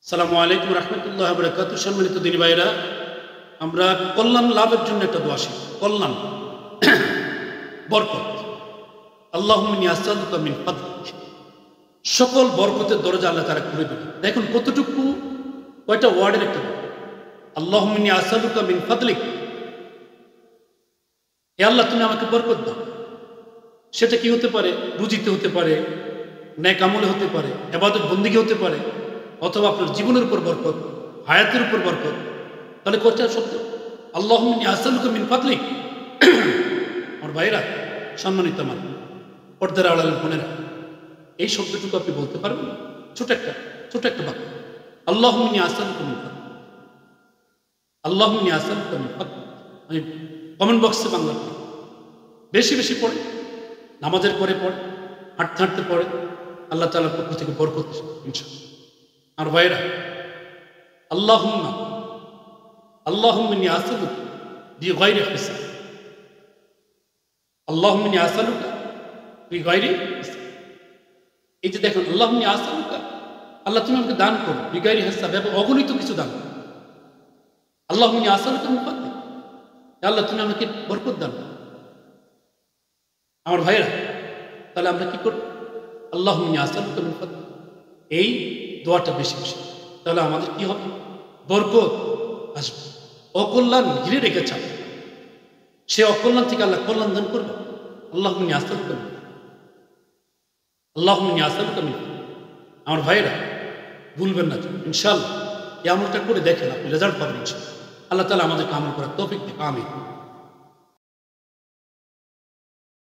আসসালামু আলাইকুম রহমতুল্লাহ বরকাতুহু। সম্মানিত দিনী ভাইরা, আমরা কল্যাণ লাভের জন্য একটা দোয়া শিখি। কল্যাণ, বরকত। আল্লাহুম্মা ইন্নী আসআলুকা মিন ফাদলিক। সকল বরকতের দরজা আল্লাহ তাআলা খুলে দেবেন। দেখুন কতটুকু, কয়টা ওয়ার্ডের একটা দোয়া। আল্লাহুম্মা ইন্নী আসআলুকা মিন ফাদলিক। হে আল্লাহ, তুমি আমাকে বরকত দাও। সেটা কি হতে পারে? রুজিতে হতে পারে, নেক আমলে হতে পারে, ইবাদত বন্দেগী হতে পারে, অথবা আপনার জীবনের উপর বরকত, হায়াতের উপর বরকত। তাহলে কয়টা শব্দ? আল্লাহুম্মা ইন্নী আসআলুকা মিন ফাদলিক। আমার ভাইরা, সম্মানিত আমার পর্দার আড়ালের বোনেরা, এই শব্দটুকু আপনি বলতে পারবেন? ছোট একটা বাক্য। আল্লাহুম্মা ইন্নী আসআলুকা মিন ফাদলিক। আল্লাহুম্মা ইন্নী আসআলুকা মিন ফাদলিক। আমি কমেন্ট বক্সে বাংলা পড়ি, বেশি বেশি পড়ে, নামাজের পরে পড়ে, হাঁটতে হাঁটতে পড়ে, আল্লাহ তাআলার পক্ষ থেকে বরকত ইনশাআল্লাহ। আর ভাইরা, আল্লাহুম্মা ইন্নী আসআলুকা বিগাইরি হিসাব। আল্লাহুম্মা ইন্নী আসআলুকা বিগাইরি হিসাব। এই যে দেখুন, আল্লাহুম্মা ইন্নী আসআলুকা, আল্লাহ তুমি আমাকে দান করো, বিগাইরি হিসাব, এবং অগণিত কিছু দান করো। আল্লাহুম্মা ইন্নী আসআলুকা মিন ফাদলিক, আল্লাহ তুমি আমাকে বরকত দান করো। আমার ভাইরা, তাহলে আমরা কি করব? আল্লাহুম্মা ইন্নী আসআলুকা মিন ফাদলিক, এই দোয়াটা বেশি বেশি। তাহলে আমাদের কি হবে? বরকত আসবে। অকল্যাণ ঘিরে রেখেছে, সে অকল্যাণ থেকে আল্লাহ কল্যাণ দান করবে। আল্লাহুম্মা ইন্নী আসআলুকা মিন ফাদলিক, আল্লাহুম্মা ইন্নী আসআলুকা মিন ফাদলিক। আমার ভাইরা, ভুলবেন না ইনশাআল্লাহ। এই আমলটা করে দেখেন, আপনি রেজাল্ট পাবেন ইনশাআল্লাহ। আল্লাহ তাআলা আমাদেরকে আমল করার তৌফিক দেন। আমিন।